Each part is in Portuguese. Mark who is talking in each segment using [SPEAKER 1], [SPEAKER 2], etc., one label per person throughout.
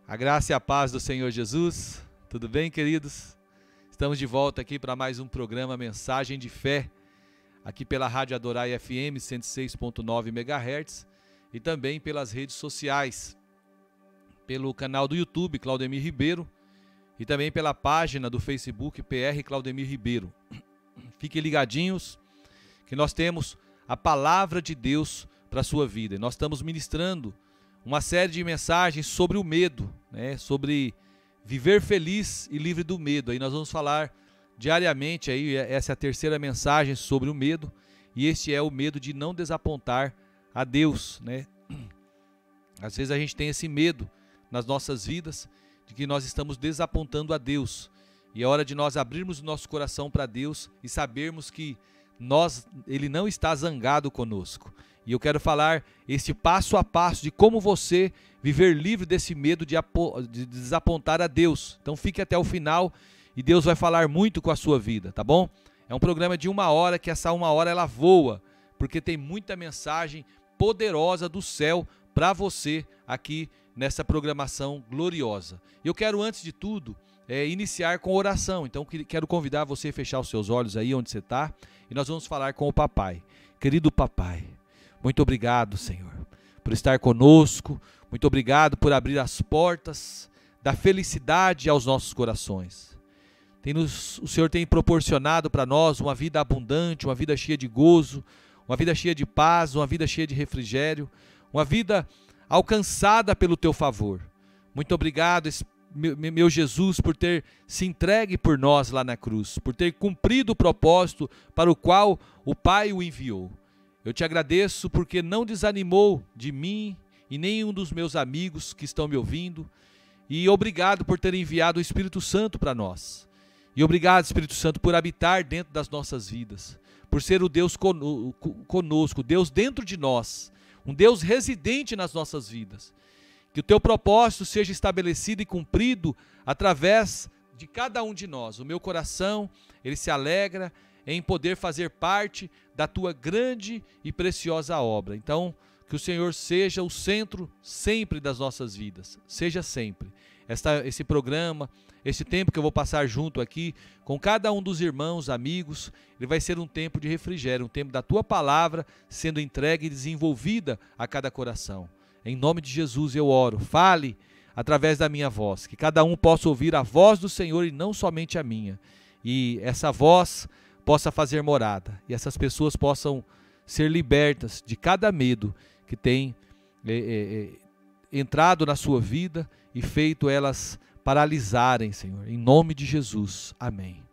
[SPEAKER 1] A graça e a paz do Senhor Jesus. Tudo bem, queridos? Estamos de volta aqui para mais um programa Mensagem de Fé, aqui pela Rádio Adorai FM 106.9 MHz e também pelas redes sociais, pelo canal do YouTube Claudemir Ribeiro e também pela página do Facebook PR Claudemir Ribeiro. Fiquem ligadinhos que nós temos a palavra de Deus para a sua vida. Nós estamos ministrando uma série de mensagens sobre o medo, sobre viver feliz e livre do medo. Aí nós vamos falar diariamente, aí, essa é a terceira mensagem sobre o medo, e este é o medo de não desapontar a Deus. Às vezes a gente tem esse medo nas nossas vidas, de que nós estamos desapontando a Deus, e é hora de nós abrirmos o nosso coração para Deus e sabermos que Ele não está zangado conosco. E eu quero falar esse passo a passo de como você viver livre desse medo de desapontar a Deus. Então fique até o final e Deus vai falar muito com a sua vida, tá bom? É um programa de 1 hora, que essa 1 hora ela voa, porque tem muita mensagem poderosa do céu para você aqui nessa programação gloriosa. Eu quero, antes de tudo, iniciar com oração. Então quero convidar você a fechar os seus olhos aí onde você está e nós vamos falar com o papai. Querido papai, muito obrigado, Senhor, por estar conosco. Muito obrigado por abrir as portas da felicidade aos nossos corações. O Senhor tem proporcionado para nós uma vida abundante, uma vida cheia de gozo, uma vida cheia de paz, uma vida cheia de refrigério, uma vida alcançada pelo Teu favor. Muito obrigado, meu Jesus, por ter se entregue por nós lá na cruz, por ter cumprido o propósito para o qual o Pai o enviou. Eu te agradeço porque não desanimou de mim e nenhum dos meus amigos que estão me ouvindo. E obrigado por ter enviado o Espírito Santo para nós. E obrigado, Espírito Santo, por habitar dentro das nossas vidas, por ser o Deus conosco, Deus dentro de nós, um Deus residente nas nossas vidas. Que o teu propósito seja estabelecido e cumprido através de cada um de nós. O meu coração, ele se alegra em poder fazer parte da tua grande e preciosa obra. Então, que o Senhor seja o centro sempre das nossas vidas, seja sempre. Esse programa, esse tempo que eu vou passar junto aqui com cada um dos irmãos, amigos, ele vai ser um tempo de refrigério, um tempo da tua palavra sendo entregue e desenvolvida a cada coração. Em nome de Jesus eu oro, fale através da minha voz, que cada um possa ouvir a voz do Senhor e não somente a minha. E essa voz possa fazer morada, e essas pessoas possam ser libertas de cada medo que tem entrado na sua vida e feito elas paralisarem, Senhor, em nome de Jesus, amém.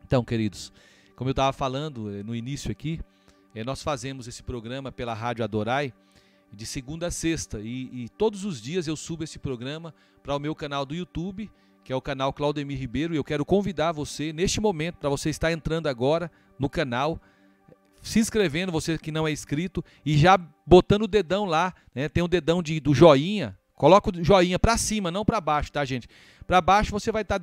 [SPEAKER 1] Então, queridos, como eu estava falando no início aqui, nós fazemos esse programa pela Rádio Adorai, de segunda a sexta, e todos os dias eu subo esse programa para o meu canal do YouTube, que é o canal Claudemir Ribeiro, e eu quero convidar você, neste momento, para você estar entrando agora no canal, se inscrevendo, você que não é inscrito, e já botando o dedão lá, tem o dedão do joinha, coloca o joinha para cima, não para baixo, tá, gente? Para baixo você vai estar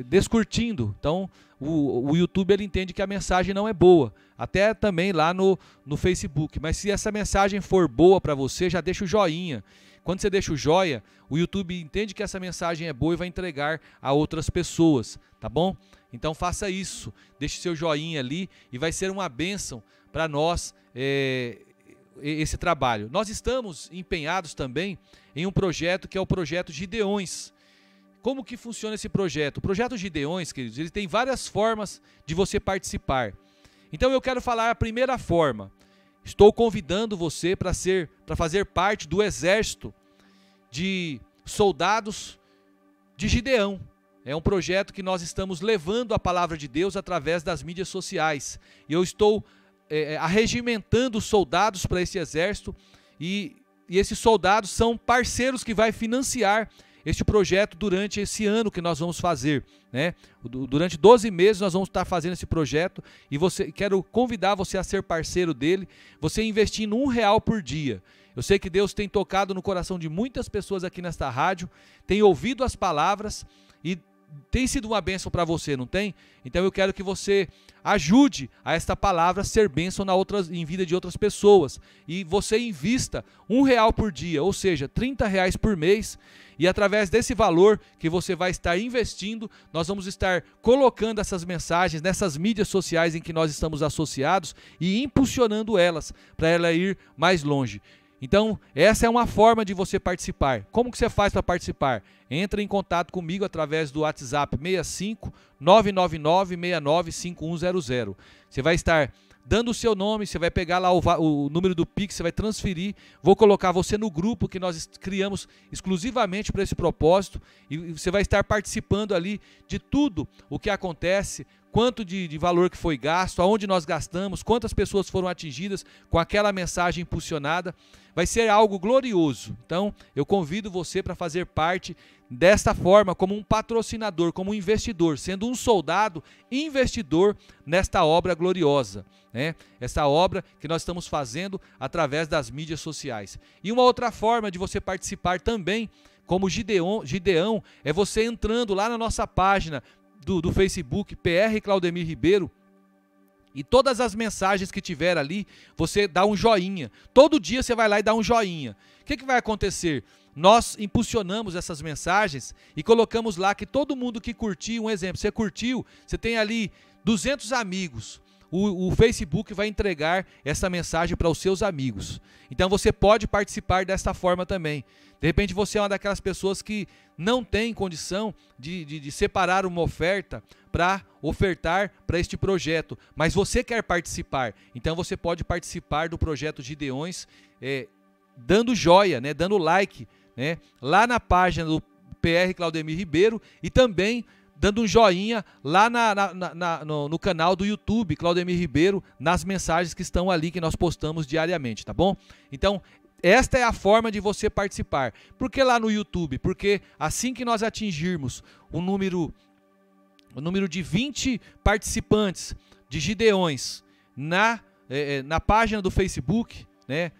[SPEAKER 1] descurtindo, então o YouTube ele entende que a mensagem não é boa, até também lá no Facebook, mas se essa mensagem for boa para você, já deixa o joinha. Quando você deixa o joia, o YouTube entende que essa mensagem é boa e vai entregar a outras pessoas, tá bom? Então faça isso, deixe seu joinha ali e vai ser uma bênção para nós esse trabalho. Nós estamos empenhados também em um projeto que é o projeto Gideões. Como que funciona esse projeto? O projeto Gideões, queridos, ele tem várias formas de você participar. Então eu quero falar a primeira forma. Estou convidando você para fazer parte do exército de soldados de Gideão. É um projeto que nós estamos levando a palavra de Deus através das mídias sociais. E eu estou arregimentando soldados para esse exército e esses soldados são parceiros que vai financiar este projeto durante esse ano que nós vamos fazer, Durante 12 meses nós vamos estar fazendo esse projeto e quero convidar você a ser parceiro dele, você investindo R$1 por dia. Eu sei que Deus tem tocado no coração de muitas pessoas aqui nesta rádio, tem ouvido as palavras e tem sido uma bênção para você, não tem? Então eu quero que você ajude a esta palavra a ser bênção em vida de outras pessoas. E você invista R$1 por dia, ou seja, R$30 por mês. E através desse valor que você vai estar investindo, nós vamos estar colocando essas mensagens nessas mídias sociais em que nós estamos associados e impulsionando elas para ela ir mais longe. Então, essa é uma forma de você participar. Como que você faz para participar? Entra em contato comigo através do WhatsApp 65 999 69 5100. Você vai estar dando o seu nome, você vai pegar lá o número do Pix, você vai transferir, vou colocar você no grupo que nós criamos exclusivamente para esse propósito e você vai estar participando ali de tudo o que acontece, quanto de valor que foi gasto, aonde nós gastamos, quantas pessoas foram atingidas com aquela mensagem impulsionada. Vai ser algo glorioso. Então, eu convido você para fazer parte desta forma, como um patrocinador, como um investidor, sendo um soldado investidor nesta obra gloriosa, né? Essa obra que nós estamos fazendo através das mídias sociais. E uma outra forma de você participar também, como Gideão, é você entrando lá na nossa página do Facebook, PR Claudemir Ribeiro, e todas as mensagens que tiver ali, você dá um joinha. Todo dia você vai lá e dá um joinha. O que vai acontecer? Nós impulsionamos essas mensagens e colocamos lá que todo mundo que curtiu, um exemplo, você curtiu, você tem ali 200 amigos. O Facebook vai entregar essa mensagem para os seus amigos. Então você pode participar desta forma também. De repente você é uma daquelas pessoas que não tem condição de separar uma oferta para ofertar para este projeto, mas você quer participar. Então você pode participar do projeto Gideões, dando joia, né, dando like, né, lá na página do PR Claudemir Ribeiro e também dando um joinha lá no canal do YouTube Claudemir Ribeiro, nas mensagens que estão ali que nós postamos diariamente, tá bom? Então, esta é a forma de você participar. Por que lá no YouTube? Porque assim que nós atingirmos o número de 20 participantes de Gideões na página do Facebook, né,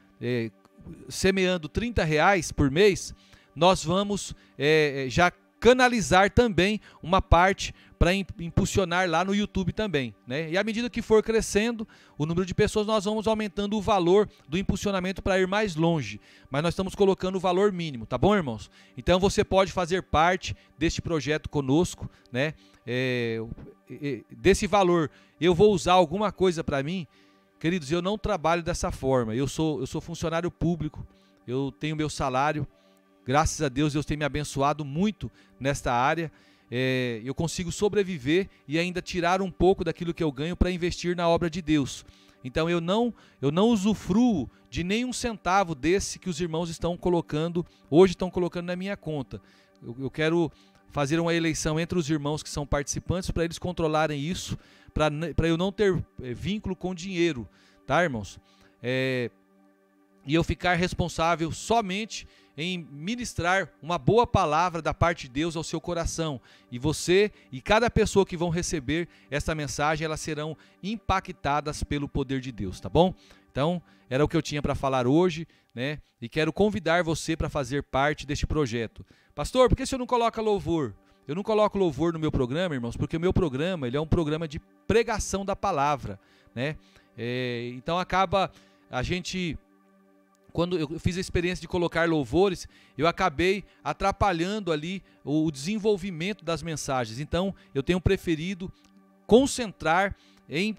[SPEAKER 1] semeando R$30 por mês, nós vamos já canalizar também uma parte para impulsionar lá no YouTube também, né? E à medida que for crescendo o número de pessoas, nós vamos aumentando o valor do impulsionamento para ir mais longe, mas nós estamos colocando o valor mínimo, tá bom, irmãos? Então você pode fazer parte deste projeto conosco, né? Desse valor, eu vou usar alguma coisa para mim, queridos, eu não trabalho dessa forma, eu sou funcionário público, eu tenho meu salário. Graças a Deus, Deus tem me abençoado muito nesta área. Eu consigo sobreviver e ainda tirar um pouco daquilo que eu ganho para investir na obra de Deus. Então eu não usufruo de nenhum centavo desse que os irmãos hoje estão colocando na minha conta. Eu quero fazer uma eleição entre os irmãos que são participantes para eles controlarem isso, para eu não ter vínculo com dinheiro, tá, irmãos? E eu ficar responsável somente em ministrar uma boa palavra da parte de Deus ao seu coração. E você e cada pessoa que vão receber essa mensagem, elas serão impactadas pelo poder de Deus, tá bom? Então, era o que eu tinha para falar hoje, né? E quero convidar você para fazer parte deste projeto. Pastor, por que você não coloca louvor? Eu não coloco louvor no meu programa, irmãos, porque o meu programa, ele é um programa de pregação da palavra, né? Então acaba a gente... Quando eu fiz a experiência de colocar louvores, eu acabei atrapalhando ali o desenvolvimento das mensagens. Então, eu tenho preferido concentrar em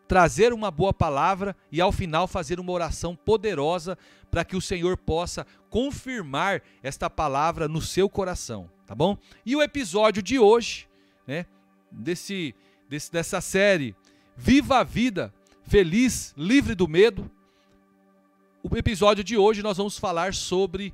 [SPEAKER 1] trazer uma boa palavra e, ao final, fazer uma oração poderosa para que o Senhor possa confirmar esta palavra no seu coração, tá bom? E o episódio de hoje, né, dessa série Viva a Vida, Feliz, Livre do Medo. O episódio de hoje nós vamos falar sobre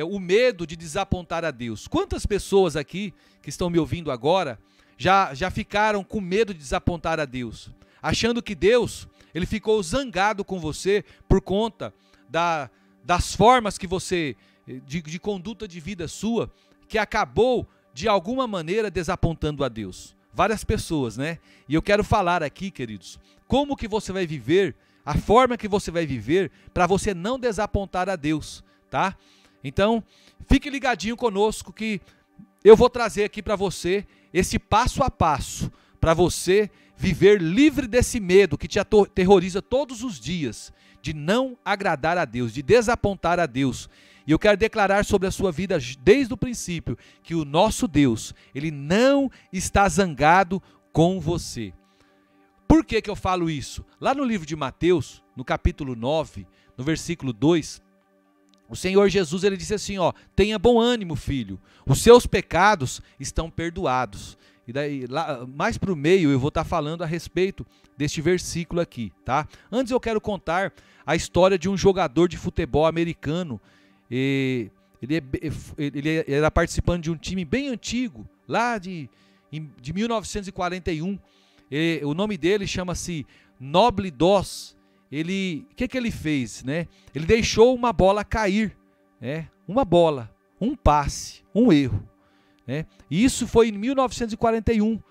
[SPEAKER 1] o medo de desapontar a Deus. Quantas pessoas aqui que estão me ouvindo agora já ficaram com medo de desapontar a Deus? Achando que Deus, ele ficou zangado com você por conta das formas que você, de conduta de vida sua, que acabou de alguma maneira desapontando a Deus. Várias pessoas, né? E eu quero falar aqui, queridos, como que você vai viver, a forma que você vai viver para você não desapontar a Deus, tá? Então, fique ligadinho conosco que eu vou trazer aqui para você esse passo a passo, para você viver livre desse medo que te aterroriza todos os dias, de não agradar a Deus, de desapontar a Deus. E eu quero declarar sobre a sua vida desde o princípio, que o nosso Deus, Ele não está zangado com você. Por que que eu falo isso? Lá no livro de Mateus, no capítulo 9, no versículo 2, o Senhor Jesus, Ele disse assim, ó, tenha bom ânimo, filho, os seus pecados estão perdoados. E daí, lá, mais para o meio, eu vou estar falando a respeito deste versículo aqui, tá? Antes eu quero contar a história de um jogador de futebol americano. Ele era participante de um time bem antigo, lá de 1941. O nome dele chama-se Noble Doss. O que ele fez, né? Ele deixou uma bola cair, né? Uma bola, um passe, um erro, né? E isso foi em 1941.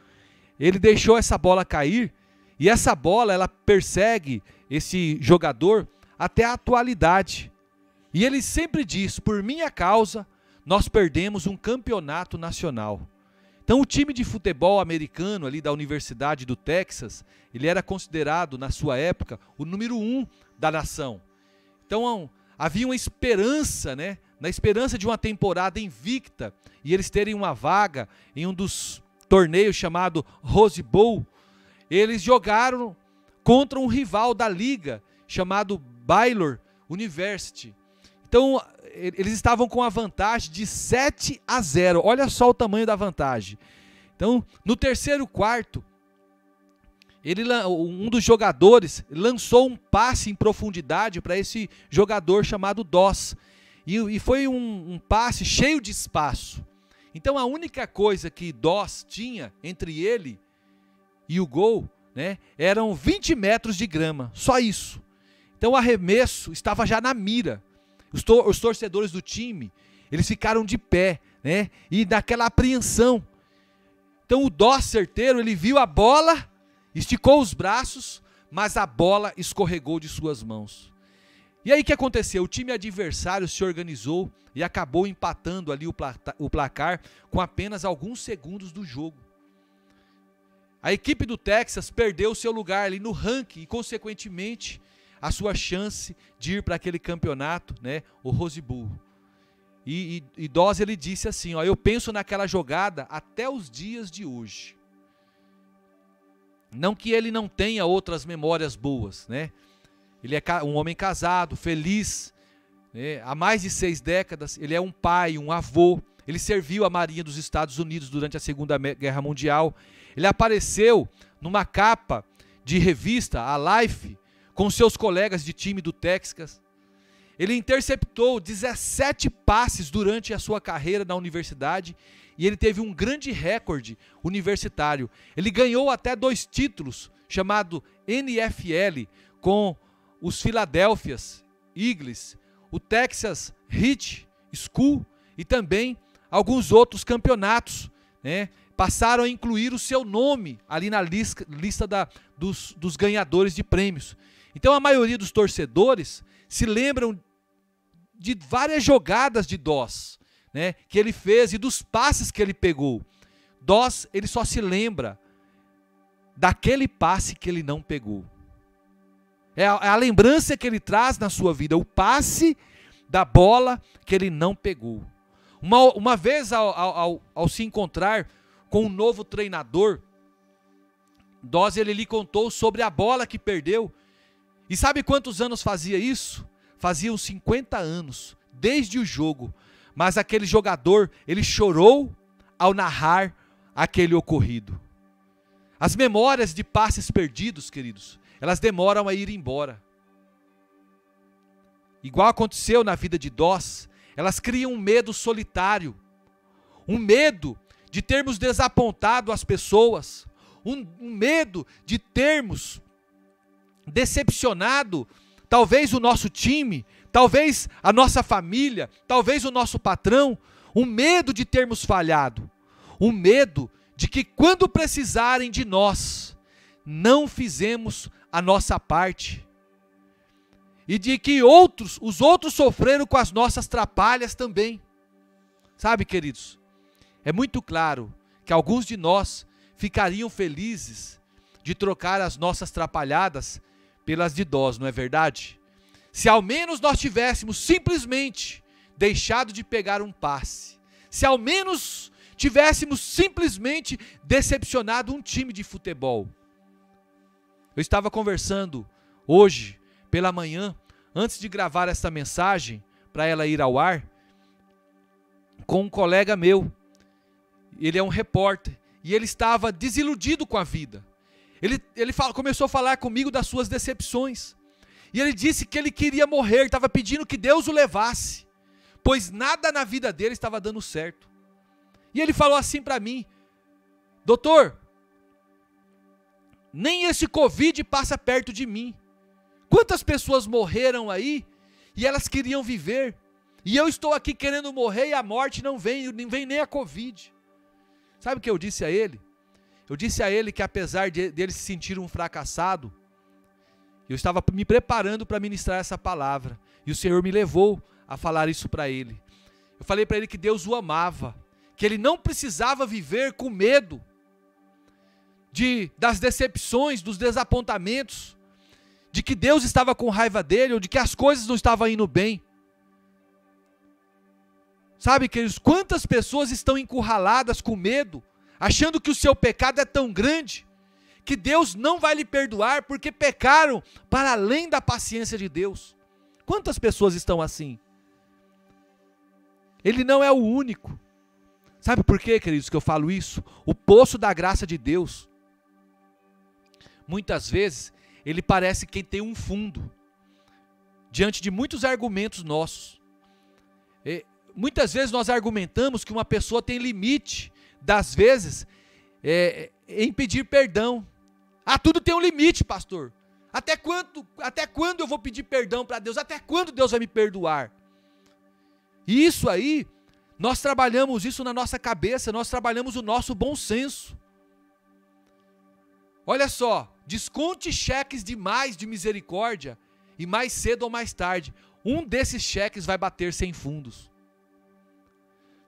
[SPEAKER 1] Ele deixou essa bola cair e essa bola ela persegue esse jogador até a atualidade. E ele sempre diz, por minha causa, nós perdemos um campeonato nacional. Então o time de futebol americano ali da Universidade do Texas, ele era considerado na sua época o número 1 da nação. Então havia uma esperança, né? Na esperança de uma temporada invicta e eles terem uma vaga em um dos torneios chamado Rose Bowl. Eles jogaram contra um rival da liga chamado Baylor University. Então, eles estavam com a vantagem de 7-0. Olha só o tamanho da vantagem. Então, no terceiro quarto, um dos jogadores lançou um passe em profundidade para esse jogador chamado Doss. E foi um passe cheio de espaço. Então, a única coisa que Doss tinha entre ele e o gol, né, eram 20 metros de grama. Só isso. Então, o arremesso estava já na mira. Os torcedores do time, eles ficaram de pé, né? E naquela apreensão. Então o Doss certeiro, ele viu a bola, esticou os braços, mas a bola escorregou de suas mãos. E aí o que aconteceu? O time adversário se organizou e acabou empatando ali o placar com apenas alguns segundos do jogo. A equipe do Texas perdeu seu lugar ali no ranking e, consequentemente, a sua chance de ir para aquele campeonato, né, o Rose Bowl. E Doss, ele disse assim, ó, eu penso naquela jogada até os dias de hoje. Não que ele não tenha outras memórias boas, né? Ele é um homem casado, feliz, né? Há mais de 6 décadas, ele é um pai, um avô. Ele serviu a Marinha dos Estados Unidos durante a Segunda Guerra Mundial. Ele apareceu numa capa de revista, a Life, com seus colegas de time do Texas. Ele interceptou 17 passes durante a sua carreira na universidade e ele teve um grande recorde universitário. Ele ganhou até 2 títulos, chamado NFL, com os Philadelphia Eagles, o Texas High School e também alguns outros campeonatos, né? Passaram a incluir o seu nome ali na lista dos ganhadores de prêmios. Então a maioria dos torcedores se lembram de várias jogadas de Doss, né, que ele fez e dos passes que ele pegou. Doss, ele só se lembra daquele passe que ele não pegou. É a lembrança que ele traz na sua vida, o passe da bola que ele não pegou. Uma vez ao se encontrar com um novo treinador, Doss, ele lhe contou sobre a bola que perdeu. E sabe quantos anos fazia isso? Fazia uns 50 anos, desde o jogo. Mas aquele jogador, ele chorou ao narrar aquele ocorrido. As memórias de passes perdidos, queridos, elas demoram a ir embora. Igual aconteceu na vida de Doss, elas criam um medo solitário. Um medo de termos desapontado as pessoas. Um medo de termos decepcionado talvez o nosso time, talvez a nossa família, talvez o nosso patrão, um medo de termos falhado, um medo de que quando precisarem de nós, não fizemos a nossa parte, e de que os outros sofreram com as nossas trapalhas também. Sabe, queridos, é muito claro que alguns de nós ficariam felizes de trocar as nossas trapalhadas pelas de dós, não é verdade? Se ao menos nós tivéssemos simplesmente deixado de pegar um passe, se ao menos tivéssemos simplesmente decepcionado um time de futebol. Eu estava conversando hoje pela manhã, antes de gravar essa mensagem, para ela ir ao ar, com um colega meu. Ele é um repórter, e ele estava desiludido com a vida. Ele começou a falar comigo das suas decepções, e ele disse que ele queria morrer, estava pedindo que Deus o levasse, pois nada na vida dele estava dando certo. E ele falou assim para mim: doutor, nem esse Covid passa perto de mim. Quantas pessoas morreram aí e elas queriam viver, e eu estou aqui querendo morrer e a morte não vem nem a Covid. Sabe o que eu disse a ele? Eu disse a ele que apesar dele se sentir um fracassado, eu estava me preparando para ministrar essa palavra, e o Senhor me levou a falar isso para ele. Eu falei para ele que Deus o amava, que ele não precisava viver com medo das decepções, dos desapontamentos, de que Deus estava com raiva dele, ou de que as coisas não estavam indo bem. Sabe, queridos, quantas pessoas estão encurraladas com medo, achando que o seu pecado é tão grande, que Deus não vai lhe perdoar, porque pecaram para além da paciência de Deus. Quantas pessoas estão assim? Ele não é o único. Sabe por quê, queridos, que eu falo isso? O poço da graça de Deus, muitas vezes, ele parece que tem um fundo, diante de muitos argumentos nossos. Muitas vezes nós argumentamos que uma pessoa tem limite, das vezes, em pedir perdão. Tudo tem um limite, pastor. Até quando eu vou pedir perdão para Deus? Até quando Deus vai me perdoar? E isso aí, nós trabalhamos isso na nossa cabeça, nós trabalhamos o nosso bom senso. Olha só, desconte cheques de misericórdia, e mais cedo ou mais tarde, um desses cheques vai bater sem fundos.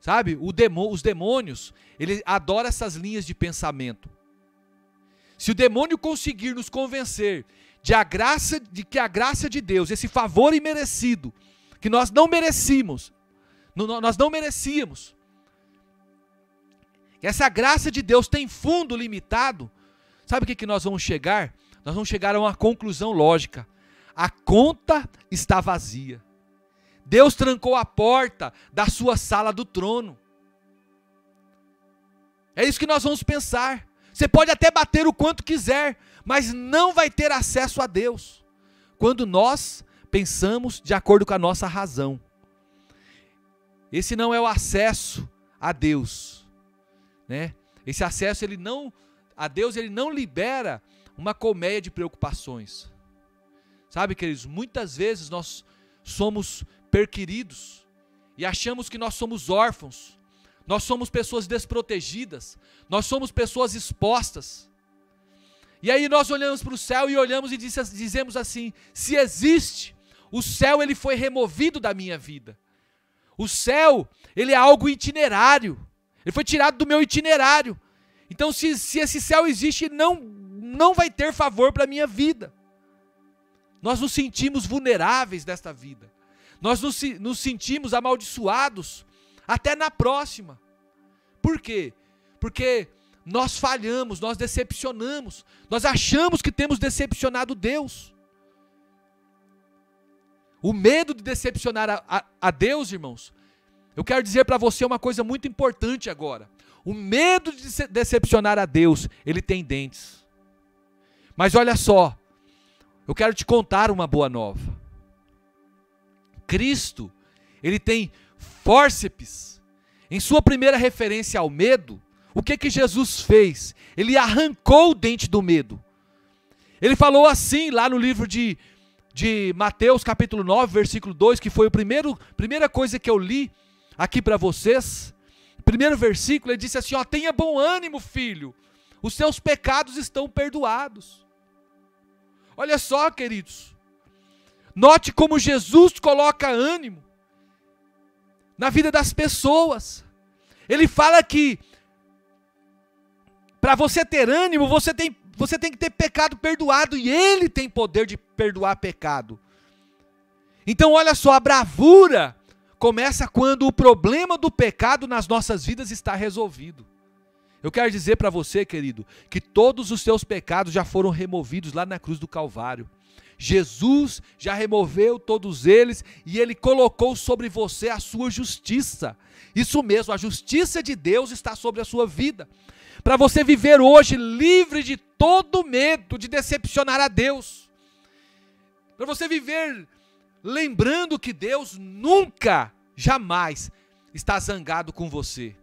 [SPEAKER 1] Sabe, os demônios, ele adora essas linhas de pensamento. Se o demônio conseguir nos convencer de que a graça de Deus, esse favor imerecido, que nós não merecíamos, essa graça de Deus tem fundo limitado, sabe o que nós vamos chegar? Nós vamos chegar a uma conclusão lógica: a conta está vazia. Deus trancou a porta da sua sala do trono. É isso que nós vamos pensar. Você pode até bater o quanto quiser, mas não vai ter acesso a Deus, quando nós pensamos de acordo com a nossa razão. Esse não é o acesso a Deus, né? Esse acesso a Deus, ele não libera uma colmeia de preocupações. Sabe, queridos, muitas vezes nós somos perquiridos e achamos que nós somos órfãos, nós somos pessoas desprotegidas, nós somos pessoas expostas. E aí nós olhamos para o céu e olhamos e dizemos assim: se existe, o céu ele foi removido da minha vida. O céu, ele é algo itinerário, ele foi tirado do meu itinerário. Então se esse céu existe, não vai ter favor para a minha vida. Nós nos sentimos vulneráveis nesta vida. Nós nos sentimos amaldiçoados até na próxima. Por quê? Porque nós falhamos, nós decepcionamos, nós achamos que temos decepcionado Deus. O medo de decepcionar a Deus, irmãos, eu quero dizer para você uma coisa muito importante agora. O medo de decepcionar a Deus, ele tem dentes. Mas olha só, eu quero te contar uma boa nova. Cristo, ele tem fórceps. Em sua primeira referência ao medo, o que Jesus fez? Ele arrancou o dente do medo. Ele falou assim lá no livro de Mateus capítulo 9, versículo 2, que foi a primeira coisa que eu li aqui para vocês. Primeiro versículo, ele disse assim: tenha bom ânimo, filho, os seus pecados estão perdoados. Olha só, queridos, note como Jesus coloca ânimo na vida das pessoas. ele fala que para você ter ânimo, você tem que ter pecado perdoado, e ele tem poder de perdoar pecado. Então olha só, a bravura começa quando o problema do pecado nas nossas vidas está resolvido. Eu quero dizer para você, querido, que todos os seus pecados já foram removidos lá na cruz do Calvário. Jesus já removeu todos eles e ele colocou sobre você a sua justiça. Isso mesmo, a justiça de Deus está sobre a sua vida. Para você viver hoje livre de todo medo de decepcionar a Deus. Para você viver lembrando que Deus nunca, jamais está zangado com você.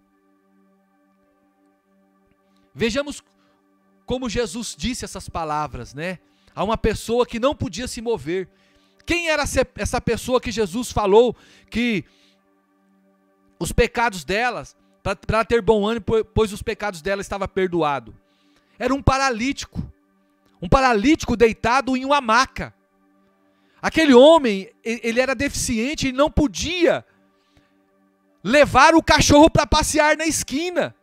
[SPEAKER 1] Vejamos como Jesus disse essas palavras, né? A uma pessoa que não podia se mover. Quem era essa pessoa que Jesus falou que os pecados delas, para ter bom ânimo, pois os pecados dela estavam perdoados? Era um paralítico deitado em uma maca. Aquele homem, ele era deficiente e não podia levar o cachorro para passear na esquina.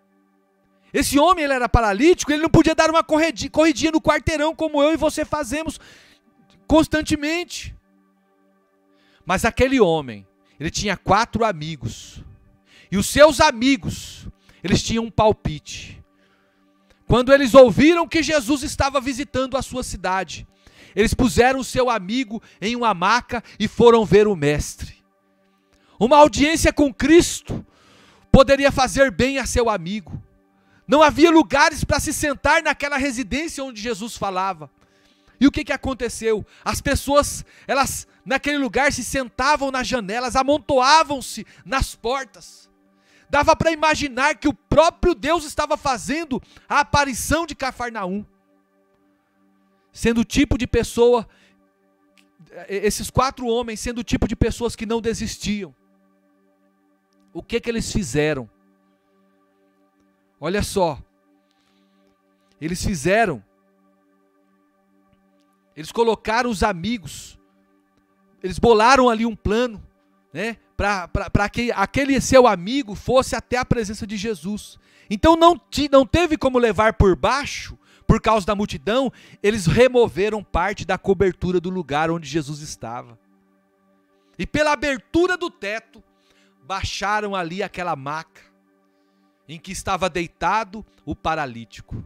[SPEAKER 1] Esse homem, ele era paralítico, ele não podia dar uma corridinha no quarteirão como eu e você fazemos constantemente. Mas aquele homem, ele tinha 4 amigos. E os seus amigos, eles tinham um palpite. Quando eles ouviram que Jesus estava visitando a sua cidade, eles puseram o seu amigo em uma maca e foram ver o mestre. Uma audiência com Cristo poderia fazer bem a seu amigo. Não havia lugares para se sentar naquela residência onde Jesus falava. E o que aconteceu? As pessoas, elas naquele lugar se sentavam nas janelas, amontoavam-se nas portas. Dava para imaginar que o próprio Deus estava fazendo a aparição de Cafarnaum. Sendo o tipo de pessoa, esses 4 homens sendo o tipo de pessoas que não desistiam. O que eles fizeram? Olha só, eles colocaram os amigos, eles bolaram ali um plano, né, para que aquele seu amigo fosse até a presença de Jesus. Então não teve como levar por baixo, por causa da multidão, eles removeram parte da cobertura do lugar onde Jesus estava. E pela abertura do teto, baixaram ali aquela maca, em que estava deitado o paralítico.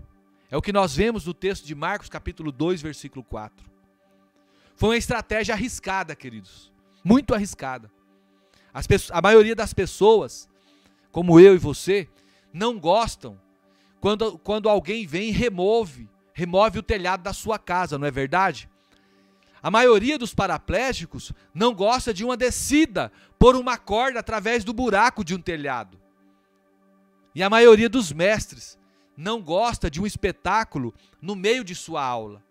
[SPEAKER 1] É o que nós vemos no texto de Marcos capítulo 2, versículo 4. Foi uma estratégia arriscada, queridos. Muito arriscada. A maioria das pessoas, como eu e você, não gostam quando alguém vem e remove o telhado da sua casa, não é verdade? A maioria dos paraplégicos não gosta de uma descida por uma corda através do buraco de um telhado. E a maioria dos mestres não gosta de um espetáculo no meio de sua aula.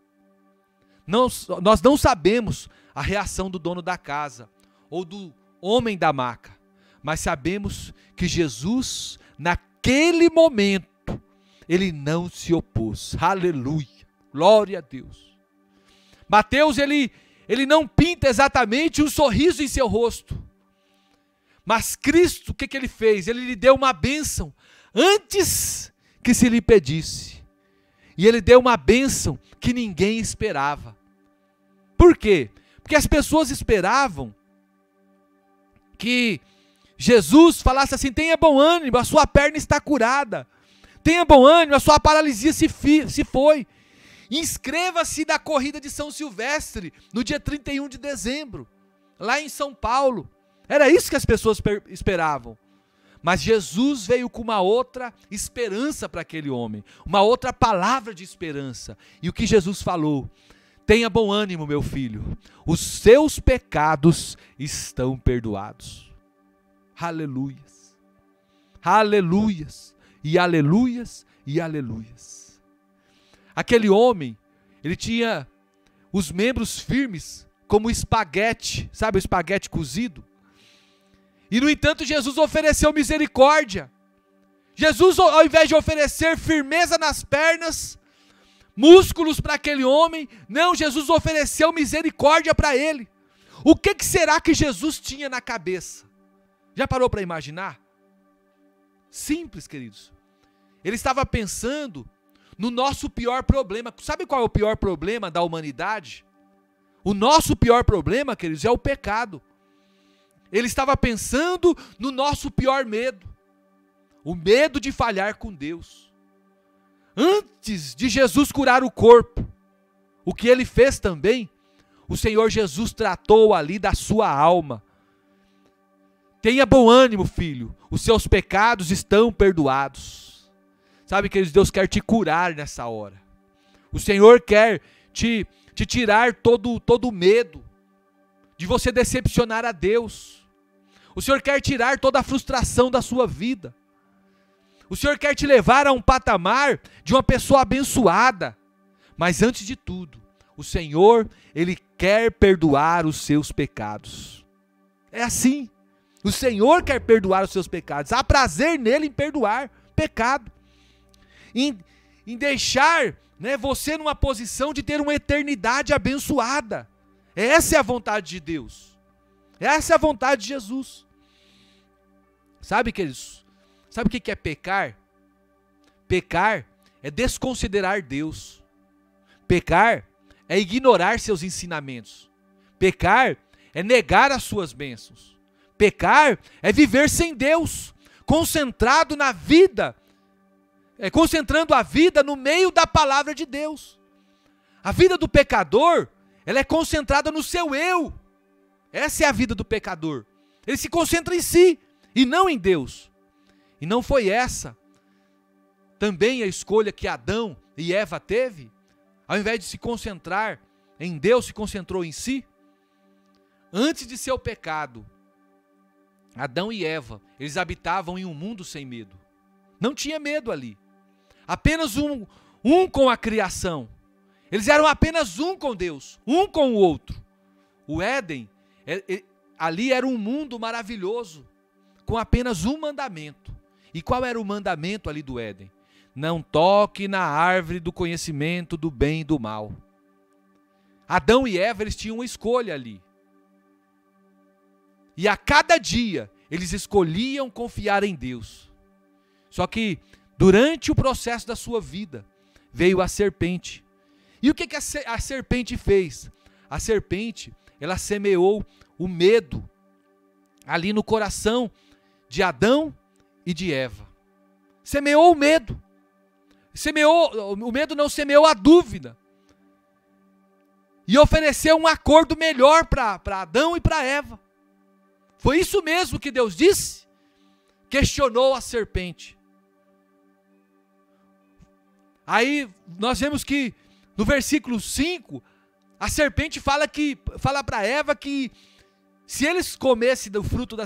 [SPEAKER 1] Nós não sabemos a reação do dono da casa ou do homem da maca, mas sabemos que Jesus, naquele momento, ele não se opôs. Aleluia, glória a Deus. Mateus, ele não pinta exatamente um sorriso em seu rosto, mas Cristo, o que ele fez? Ele lhe deu uma bênção antes que se lhe pedisse. E ele deu uma bênção que ninguém esperava. Por quê? Porque as pessoas esperavam que Jesus falasse assim: tenha bom ânimo, a sua perna está curada. Tenha bom ânimo, a sua paralisia se foi. Inscreva-se na corrida de São Silvestre, no dia 31 de dezembro, lá em São Paulo. Era isso que as pessoas esperavam. Mas Jesus veio com uma outra esperança para aquele homem, uma outra palavra de esperança. E o que Jesus falou? Tenha bom ânimo, meu filho, os seus pecados estão perdoados. Aleluias, aleluias, e aleluias, e aleluias. Aquele homem, ele tinha os membros firmes como espaguete, sabe o espaguete cozido? E no entanto Jesus ofereceu misericórdia. Jesus, ao invés de oferecer firmeza nas pernas, músculos para aquele homem, não, Jesus ofereceu misericórdia para ele. O que será que Jesus tinha na cabeça? Já parou para imaginar? simples, queridos. Ele estava pensando no nosso pior problema. Sabe qual é o pior problema da humanidade? O nosso pior problema, queridos, é o pecado. Ele estava pensando no nosso pior medo. O medo de falhar com Deus. Antes de Jesus curar o corpo, o que ele fez também, o Senhor Jesus tratou ali da sua alma. Tenha bom ânimo, filho, os seus pecados estão perdoados. Sabe, queridos, Deus quer te curar nessa hora. O Senhor quer te tirar todo o medo de você decepcionar a Deus. O Senhor quer tirar toda a frustração da sua vida. O Senhor quer te levar a um patamar de uma pessoa abençoada. Mas antes de tudo, o Senhor, Ele quer perdoar os seus pecados. É assim. O Senhor quer perdoar os seus pecados. Há prazer nele em perdoar pecado. Em deixar, né, você numa posição de ter uma eternidade abençoada. Essa é a vontade de Deus. Essa é a vontade de Jesus. Sabe, queridos? Sabe o que é pecar? Pecar é desconsiderar Deus. Pecar é ignorar seus ensinamentos. Pecar é negar as suas bênçãos. Pecar é viver sem Deus, concentrado na vida, concentrando a vida no meio da palavra de Deus. A vida do pecador, ela é concentrada no seu eu. Essa é a vida do pecador. Ele se concentra em si e não em Deus. E não foi essa também a escolha que Adão e Eva teve? Ao invés de se concentrar em Deus, se concentrou em si? Antes de seu pecado, Adão e Eva, eles habitavam em um mundo sem medo. Não tinha medo ali. Apenas um com a criação. Eles eram apenas um com Deus, um com o outro. O Éden, ali era um mundo maravilhoso, com apenas um mandamento. E qual era o mandamento ali do Éden? Não toque na árvore do conhecimento do bem e do mal. Adão e Eva, eles tinham uma escolha ali. E a cada dia, eles escolhiam confiar em Deus. Só que, durante o processo da sua vida, veio a serpente. E o que a serpente fez? A serpente, ela semeou o medo ali no coração de Adão e de Eva. Semeou o medo. O medo não semeou a dúvida. E ofereceu um acordo melhor para Adão e para Eva. Foi isso mesmo que Deus disse? Questionou a serpente. Aí nós vemos que no versículo 5, a serpente fala para Eva que se eles comessem do fruto da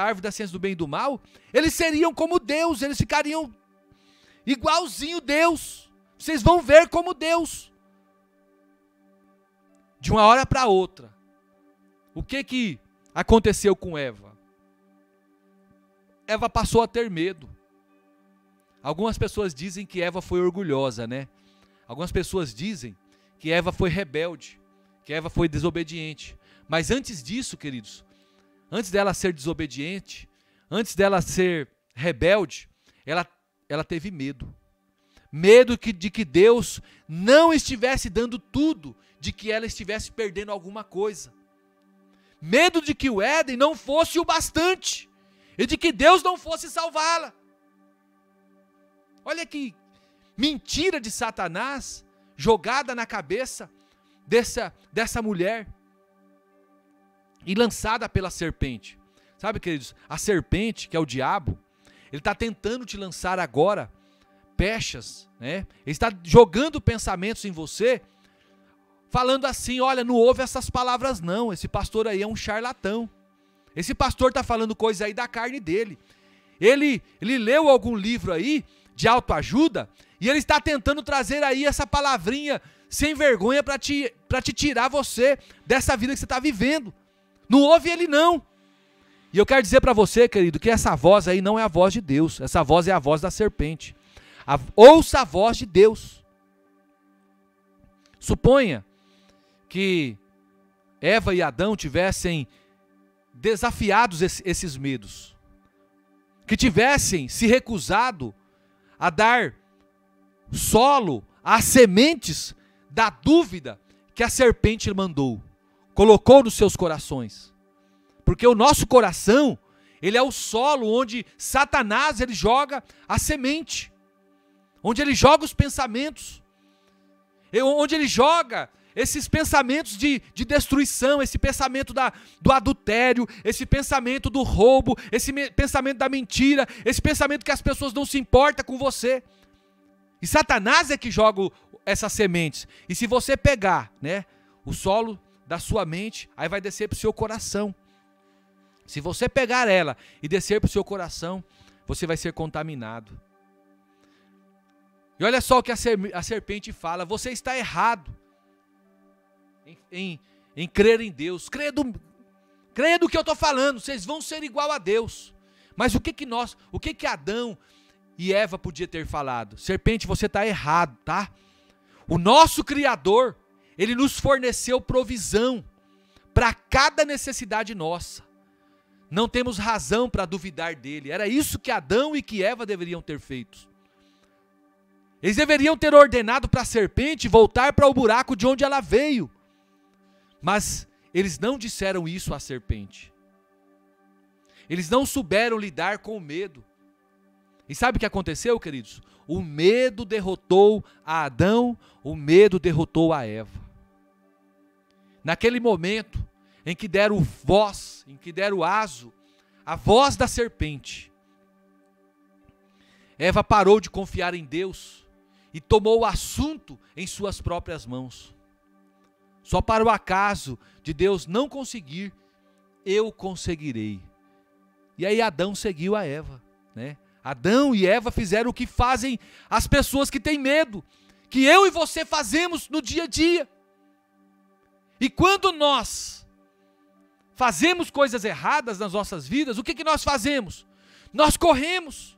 [SPEAKER 1] árvore da ciência do bem e do mal, eles seriam como Deus, eles ficariam igualzinho Deus. Vocês vão ver como Deus. De uma hora para outra, o que aconteceu com Eva? Eva passou a ter medo. Algumas pessoas dizem que Eva foi orgulhosa, né? Algumas pessoas dizem que Eva foi rebelde, que Eva foi desobediente. Mas antes disso, queridos, antes dela ser desobediente, antes dela ser rebelde, ela teve medo. Medo de que Deus não estivesse dando tudo, de que ela estivesse perdendo alguma coisa. Medo de que o Éden não fosse o bastante, e de que Deus não fosse salvá-la. Olha que mentira de Satanás jogada na cabeça dessa mulher e lançada pela serpente. Sabe, queridos, a serpente, que é o diabo, ele está tentando te lançar agora pechas, né? Ele está jogando pensamentos em você, falando assim: olha, não ouve essas palavras não, esse pastor aí é um charlatão. Esse pastor está falando coisa aí da carne dele. Ele leu algum livro aí de autoajuda e ele está tentando trazer aí essa palavrinha sem vergonha para te tirar você dessa vida que você está vivendo. Não ouve ele não. E eu quero dizer para você, querido, que essa voz aí não é a voz de Deus. Essa voz é a voz da serpente. Ouça a voz de Deus. Suponha que Eva e Adão tivessem desafiados esses medos. que tivessem se recusado a dar solo às sementes da dúvida que a serpente mandou, colocou nos seus corações. Porque o nosso coração, ele é o solo onde Satanás ele joga a semente, onde ele joga os pensamentos, onde ele joga esses pensamentos de destruição, esse pensamento do adultério, esse pensamento do roubo, esse pensamento da mentira, esse pensamento que as pessoas não se importam com você. E Satanás é que joga essas sementes. E se você pegar, né, o solo da sua mente, aí vai descer para o seu coração. Se você pegar ela e descer para o seu coração, você vai ser contaminado. E olha só o que a serpente fala: você está errado em crer em Deus. Creia do que eu estou falando, vocês vão ser igual a Deus. Mas o que Adão e Eva podia ter falado? Serpente, você está errado, tá? O nosso Criador, Ele nos forneceu provisão para cada necessidade nossa. Não temos razão para duvidar dele. Era isso que Adão e que Eva deveriam ter feito. Eles deveriam ter ordenado para a serpente voltar para o buraco de onde ela veio. Mas eles não disseram isso à serpente. Eles não souberam lidar com o medo. E sabe o que aconteceu, queridos? O medo derrotou a Adão, o medo derrotou a Eva. Naquele momento em que deram voz, em que deram aso, a voz da serpente, Eva parou de confiar em Deus e tomou o assunto em suas próprias mãos. Só para o acaso de Deus não conseguir, eu conseguirei. E aí Adão seguiu a Eva, né? Adão e Eva fizeram o que fazem as pessoas que têm medo, que eu e você fazemos no dia a dia. E quando nós fazemos coisas erradas nas nossas vidas, o que nós fazemos? Nós corremos.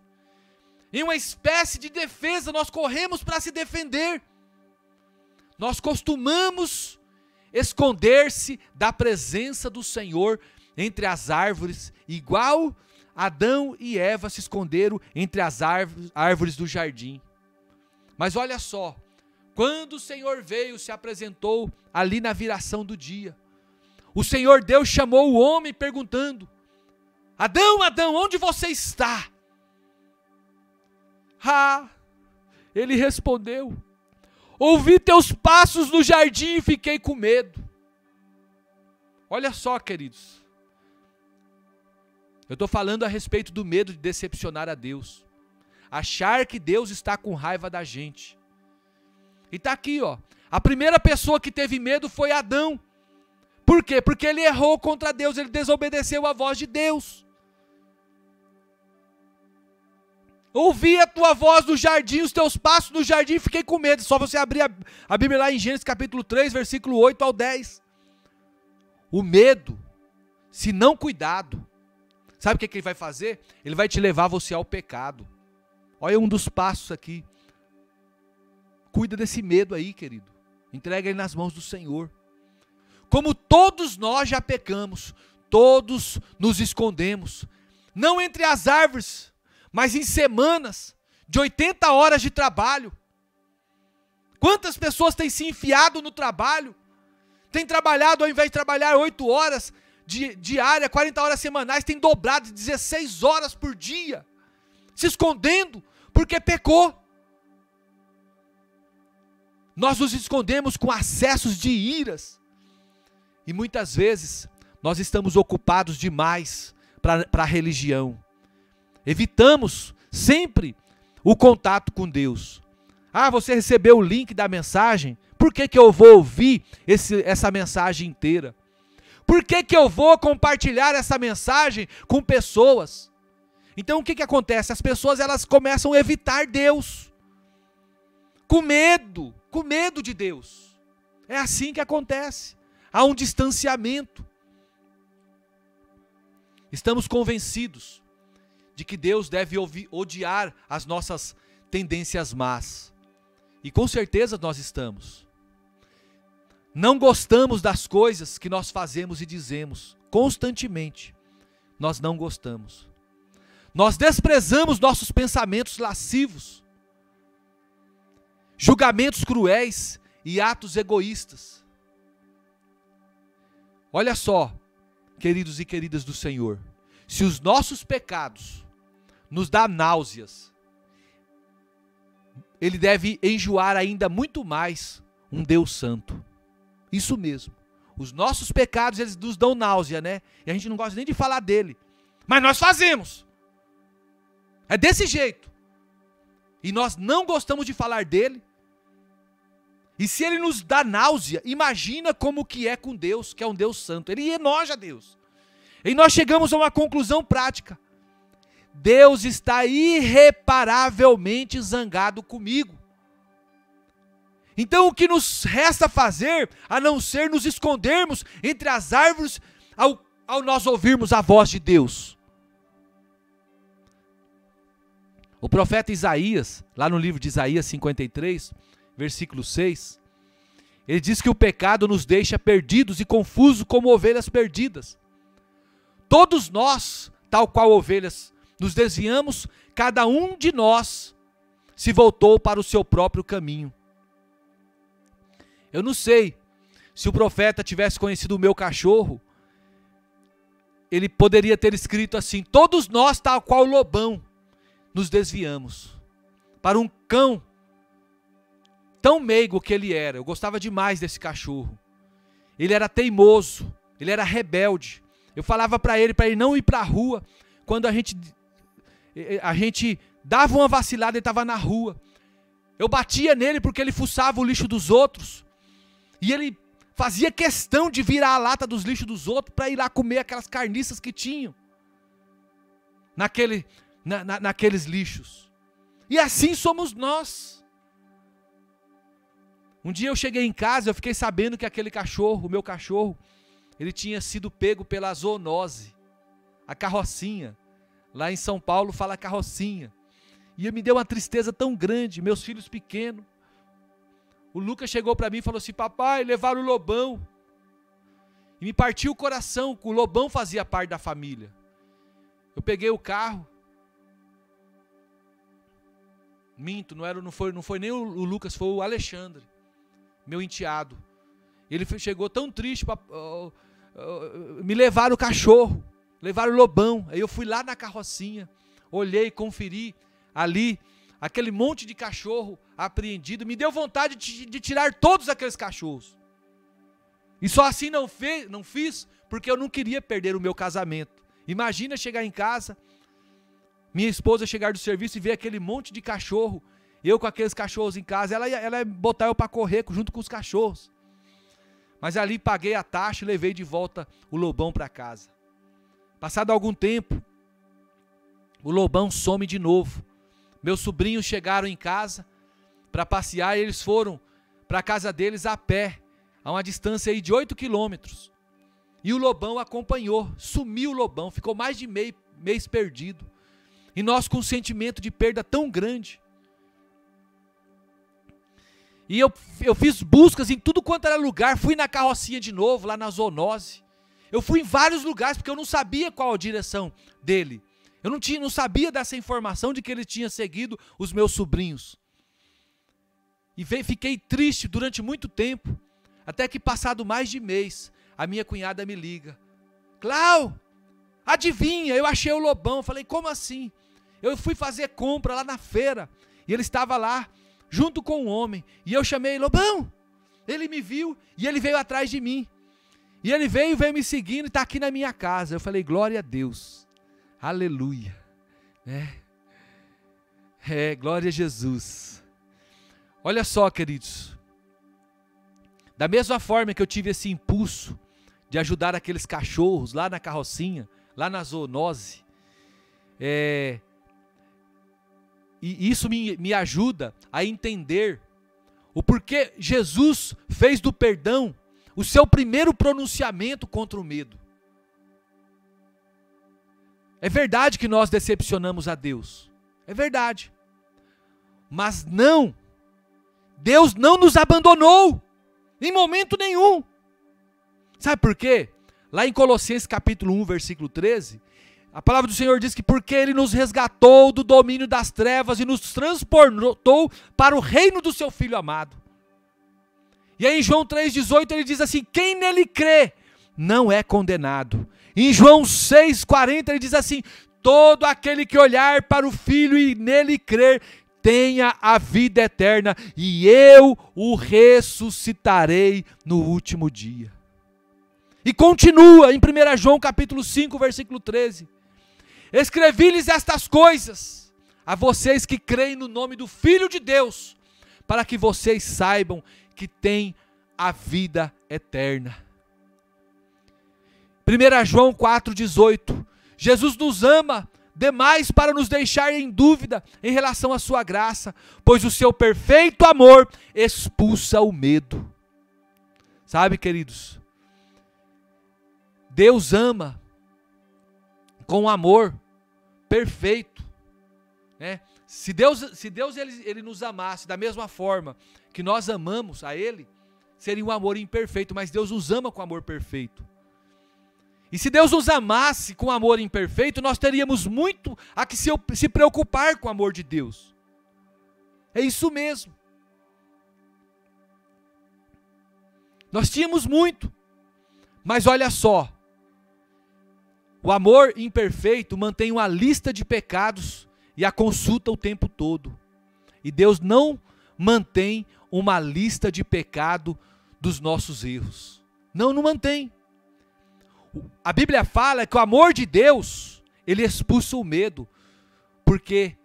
[SPEAKER 1] Em uma espécie de defesa, nós corremos para se defender. Nós costumamos esconder-se da presença do Senhor entre as árvores, igual Adão e Eva se esconderam entre as árvores do jardim. Mas olha só, quando o Senhor veio, se apresentou ali na viração do dia, o Senhor Deus chamou o homem perguntando: Adão, Adão, onde você está? Ele respondeu: ouvi teus passos no jardim e fiquei com medo. Olha só, queridos, eu estou falando a respeito do medo de decepcionar a Deus, achar que Deus está com raiva da gente. E está aqui, ó, a primeira pessoa que teve medo foi Adão. Por quê? Porque ele errou contra Deus, ele desobedeceu a voz de Deus. Ouvi a tua voz no jardim, os teus passos no jardim e fiquei com medo. Só você abrir a Bíblia lá em Gênesis capítulo 3, versículo 8 ao 10. O medo, se não cuidado, sabe o que ele vai fazer? Ele vai te levar você ao pecado. Olha um dos passos aqui. Cuida desse medo aí, querido. Entrega ele nas mãos do Senhor. Como todos nós já pecamos, todos nos escondemos. Não entre as árvores, mas em semanas de 80 horas de trabalho. Quantas pessoas têm se enfiado no trabalho? Têm trabalhado, ao invés de trabalhar 8 horas diária, 40 horas semanais, têm dobrado 16 horas por dia, se escondendo, porque pecou. Nós nos escondemos com acessos de iras, e muitas vezes nós estamos ocupados demais para a religião. Evitamos sempre o contato com Deus. Você recebeu o link da mensagem? Por que eu vou ouvir essa mensagem inteira? Por que eu vou compartilhar essa mensagem com pessoas? Então o que acontece? As pessoas elas começam a evitar Deus, com medo de Deus. É assim que acontece. Há um distanciamento. Estamos convencidos de que Deus deve odiar as nossas tendências más. E com certeza nós estamos. Não gostamos das coisas que nós fazemos e dizemos constantemente. Nós não gostamos. Nós desprezamos nossos pensamentos lascivos, julgamentos cruéis e atos egoístas. Olha só, queridos e queridas do Senhor, se os nossos pecados nos dão náuseas, Ele deve enjoar ainda muito mais um Deus santo. Isso mesmo. Os nossos pecados, eles nos dão náusea, né? E a gente não gosta nem de falar dele. Mas nós fazemos. É desse jeito. E nós não gostamos de falar dele. E se ele nos dá náusea, imagina como que é com Deus, que é um Deus santo. Ele enoja Deus. E nós chegamos a uma conclusão prática. Deus está irreparavelmente zangado comigo. Então o que nos resta fazer, a não ser nos escondermos entre as árvores, ao nós ouvirmos a voz de Deus? O profeta Isaías, lá no livro de Isaías 53, versículo 6, ele diz que o pecado nos deixa perdidos e confusos como ovelhas perdidas. Todos nós, tal qual ovelhas, nos desviamos, cada um de nós se voltou para o seu próprio caminho. Eu não sei se o profeta tivesse conhecido o meu cachorro, ele poderia ter escrito assim: todos nós, tal qual o lobão, nos desviamos. Para um cão tão meigo que ele era, eu gostava demais desse cachorro. Ele era teimoso, ele era rebelde. Eu falava para ele não ir para a rua. Quando a gente dava uma vacilada, ele estava na rua. Eu batia nele porque ele fuçava o lixo dos outros. E ele fazia questão de virar a lata dos lixos dos outros para ir lá comer aquelas carniças que tinham naqueles lixos. E assim somos nós. Um dia eu cheguei em casa, eu fiquei sabendo que aquele cachorro, o meu cachorro, ele tinha sido pego pela zoonose, a carrocinha. Lá em São Paulo fala carrocinha. E me deu uma tristeza tão grande, meus filhos pequenos. O Lucas chegou para mim e falou assim: papai, levaram o Lobão. E me partiu o coração, que o Lobão fazia parte da família. Eu peguei o carro. Minto, não foi nem o Lucas, foi o Alexandre, meu enteado. Ele chegou tão triste, me levaram o cachorro, levaram o Lobão. Aí eu fui lá na carrocinha, olhei, conferi ali, aquele monte de cachorro apreendido, me deu vontade de tirar todos aqueles cachorros. E só assim não fiz, porque eu não queria perder o meu casamento. Imagina chegar em casa, minha esposa chegar do serviço e ver aquele monte de cachorro, eu com aqueles cachorros em casa, ela ia botar eu para correr junto com os cachorros. Mas ali paguei a taxa e levei de volta o Lobão para casa. Passado algum tempo, o Lobão some de novo. Meus sobrinhos chegaram em casa para passear e eles foram para a casa deles a pé, a uma distância aí de 8 quilômetros. E o Lobão acompanhou, sumiu o Lobão, ficou mais de mês perdido. E nós com um sentimento de perda tão grande. E eu fiz buscas em tudo quanto era lugar, fui na carrocinha de novo, lá na zoonose. Eu fui em vários lugares porque eu não sabia qual a direção dele. Eu não sabia dessa informação de que ele tinha seguido os meus sobrinhos. E fiquei triste durante muito tempo, até que passado mais de mês, a minha cunhada me liga. Clau, adivinha, eu achei o Lobão. Eu falei, como assim? Eu fui fazer compra lá na feira, e ele estava lá, junto com um homem, e eu chamei Lobão. Ele me viu, e ele veio atrás de mim. E ele veio me seguindo, e está aqui na minha casa. Eu falei, glória a Deus. Aleluia, glória a Jesus. Olha só, queridos, da mesma forma que eu tive esse impulso de ajudar aqueles cachorros lá na carrocinha, lá na zoonose, e isso me ajuda a entender o porquê Jesus fez do perdão o seu primeiro pronunciamento contra o medo. É verdade que nós decepcionamos a Deus. É verdade. Mas não. Deus não nos abandonou. Em momento nenhum. Sabe por quê? Lá em Colossenses capítulo 1, versículo 13, A palavra do Senhor diz que porque Ele nos resgatou do domínio das trevas e nos transportou para o reino do seu Filho amado. E aí em João 3,18 ele diz assim, quem nele crê não é condenado. Em João 6,40 ele diz assim, todo aquele que olhar para o Filho e nele crer, tenha a vida eterna, e eu o ressuscitarei no último dia. E continua em 1 João capítulo 5, versículo 13. Escrevi-lhes estas coisas a vocês que creem no nome do Filho de Deus, para que vocês saibam que têm a vida eterna. 1 João 4,18. Jesus nos ama demais para nos deixar em dúvida em relação à sua graça, pois o seu perfeito amor expulsa o medo. Sabe, queridos, Deus ama com amor perfeito, né? Se Deus ele nos amasse da mesma forma que nós amamos a Ele, seria um amor imperfeito, mas Deus nos ama com amor perfeito. E se Deus nos amasse com amor imperfeito, nós teríamos muito a que se preocupar com o amor de Deus. É isso mesmo. Nós tínhamos muito, mas olha só, o amor imperfeito mantém uma lista de pecados e a consulta o tempo todo. E Deus não mantém uma lista de pecado dos nossos erros. Não mantém. A Bíblia fala que o amor de Deus, ele expulsa o medo, porque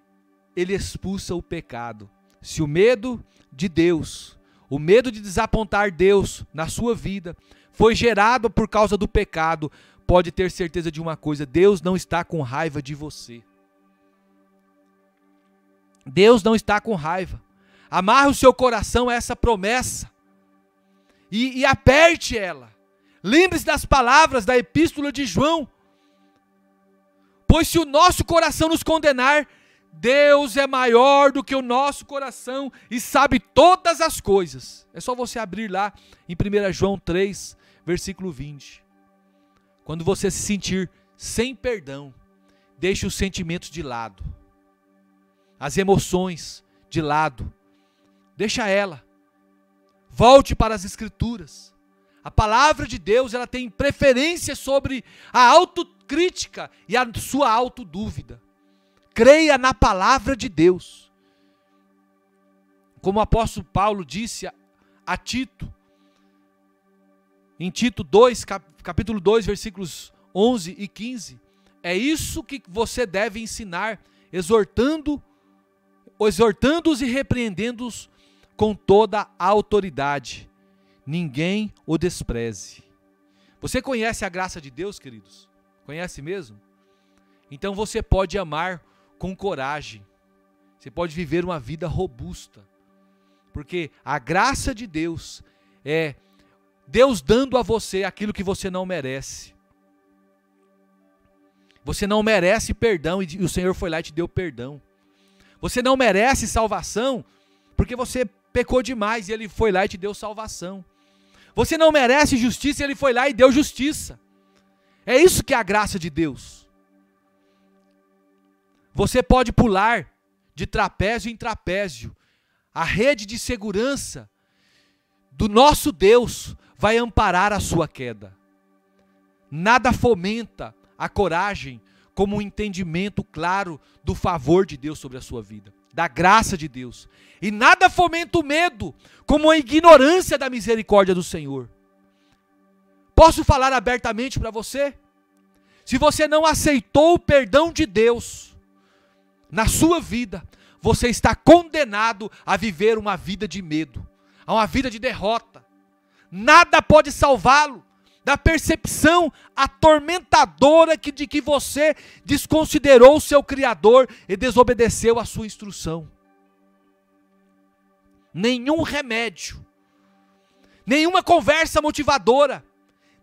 [SPEAKER 1] ele expulsa o pecado. Se o medo de Deus, o medo de desapontar Deus na sua vida, foi gerado por causa do pecado, pode ter certeza de uma coisa, Deus não está com raiva de você. Deus não está com raiva. Amarre o seu coração a essa promessa e aperte ela. Lembre-se das palavras da epístola de João. Pois se o nosso coração nos condenar, Deus é maior do que o nosso coração e sabe todas as coisas. É só você abrir lá em 1 João 3, versículo 20. Quando você se sentir sem perdão, deixe os sentimentos de lado. As emoções de lado. Deixa ela. Volte para as Escrituras. A palavra de Deus, ela tem preferência sobre a autocrítica e a sua autodúvida. Creia na palavra de Deus. Como o apóstolo Paulo disse a Tito, em Tito 2, capítulo 2, versículos 11 e 15, é isso que você deve ensinar, exortando-os e repreendendo-os com toda a autoridade. Ninguém o despreze. Você conhece a graça de Deus, queridos? Conhece mesmo? Então você pode amar com coragem. Você pode viver uma vida robusta. Porque a graça de Deus é Deus dando a você aquilo que você não merece. Você não merece perdão e o Senhor foi lá e te deu perdão. Você não merece salvação porque você pecou demais e Ele foi lá e te deu salvação. Você não merece justiça e Ele foi lá e deu justiça. É isso que é a graça de Deus. Você pode pular de trapézio em trapézio. A rede de segurança do nosso Deus vai amparar a sua queda. Nada fomenta a coragem como um entendimento claro do favor de Deus sobre a sua vida, da graça de Deus. E nada fomenta o medo como a ignorância da misericórdia do Senhor. Posso falar abertamente para você? Se você não aceitou o perdão de Deus na sua vida, você está condenado a viver uma vida de medo, a uma vida de derrota. Nada pode salvá-lo da percepção atormentadora de que você desconsiderou o seu Criador e desobedeceu a sua instrução. Nenhum remédio, nenhuma conversa motivadora,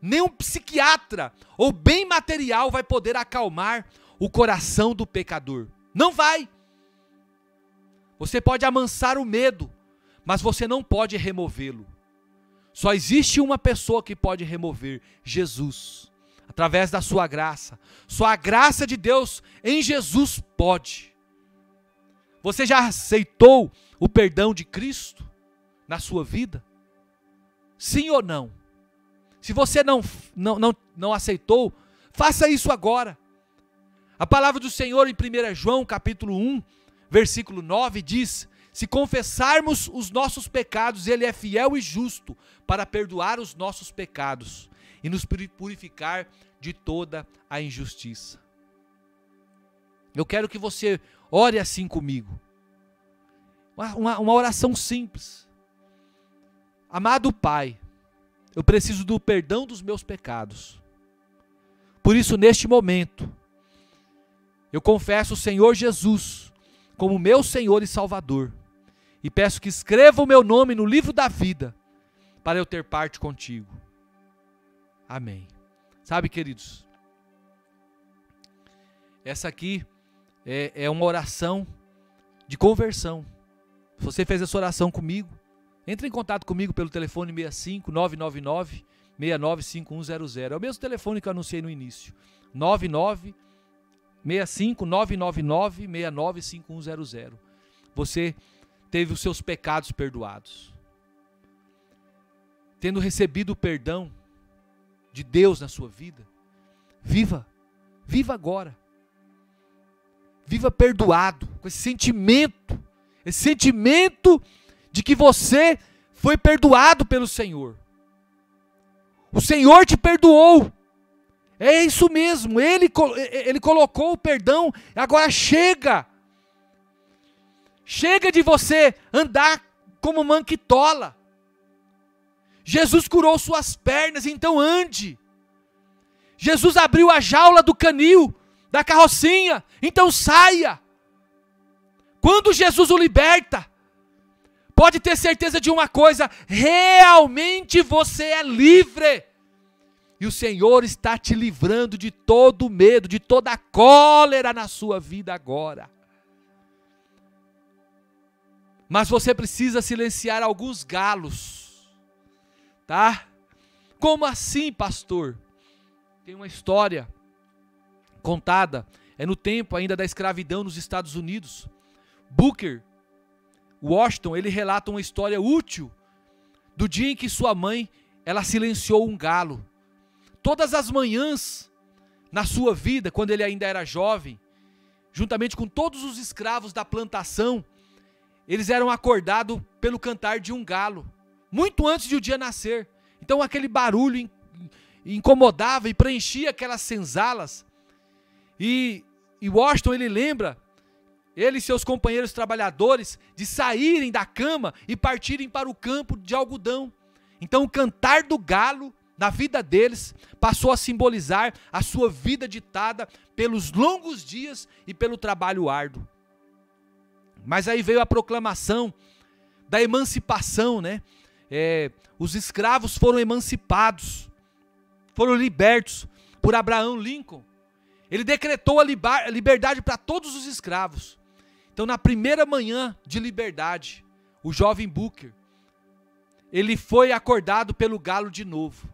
[SPEAKER 1] nenhum psiquiatra ou bem material vai poder acalmar o coração do pecador. Não vai. Você pode amansar o medo, mas você não pode removê-lo. Só existe uma pessoa que pode remover: Jesus. através da sua graça. Só a graça de Deus em Jesus pode. Você já aceitou o perdão de Cristo na sua vida? Sim ou não? Se você não aceitou, faça isso agora. A palavra do Senhor em 1 João capítulo 1, versículo 9 diz: se confessarmos os nossos pecados, Ele é fiel e justo para perdoar os nossos pecados e nos purificar de toda a injustiça. Eu quero que você ore assim comigo. Uma oração simples. Amado Pai, eu preciso do perdão dos meus pecados. Por isso, neste momento, eu confesso o Senhor Jesus como meu Senhor e Salvador. E peço que escreva o meu nome no livro da vida, para eu ter parte contigo. Amém. Sabe, queridos, essa aqui é uma oração de conversão. Se você fez essa oração comigo, entre em contato comigo pelo telefone 65 999 695100. É o mesmo telefone que eu anunciei no início. 65 999 695100. Você teve os seus pecados perdoados. Tendo recebido o perdão de Deus na sua vida, viva agora. Viva perdoado, com esse sentimento de que você foi perdoado pelo Senhor. O Senhor te perdoou. É isso mesmo, Ele colocou o perdão. Agora chega de você andar como manquitola. Jesus curou suas pernas, então ande. Jesus abriu a jaula do canil, da carrocinha, então saia. Quando Jesus o liberta, pode ter certeza de uma coisa: realmente você é livre. E o Senhor está te livrando de todo medo, de toda cólera na sua vida agora. Mas você precisa silenciar alguns galos, tá? Como assim, pastor? Tem uma história contada, é no tempo ainda da escravidão nos Estados Unidos. Booker Washington, ele relata uma história útil do dia em que sua mãe, ela silenciou um galo. Todas as manhãs na sua vida, quando ele ainda era jovem, juntamente com todos os escravos da plantação, eles eram acordados pelo cantar de um galo, muito antes de o dia nascer. Então aquele barulho incomodava e preenchia aquelas senzalas. E Washington, ele lembra, ele e seus companheiros trabalhadores, de saírem da cama e partirem para o campo de algodão. Então o cantar do galo, na vida deles, passou a simbolizar a sua vida ditada pelos longos dias e pelo trabalho árduo. Mas aí veio a proclamação da emancipação, né? Os escravos foram emancipados, foram libertos por Abraham Lincoln. Ele decretou a liberdade para todos os escravos. Então, na primeira manhã de liberdade, o jovem Booker, ele foi acordado pelo galo de novo.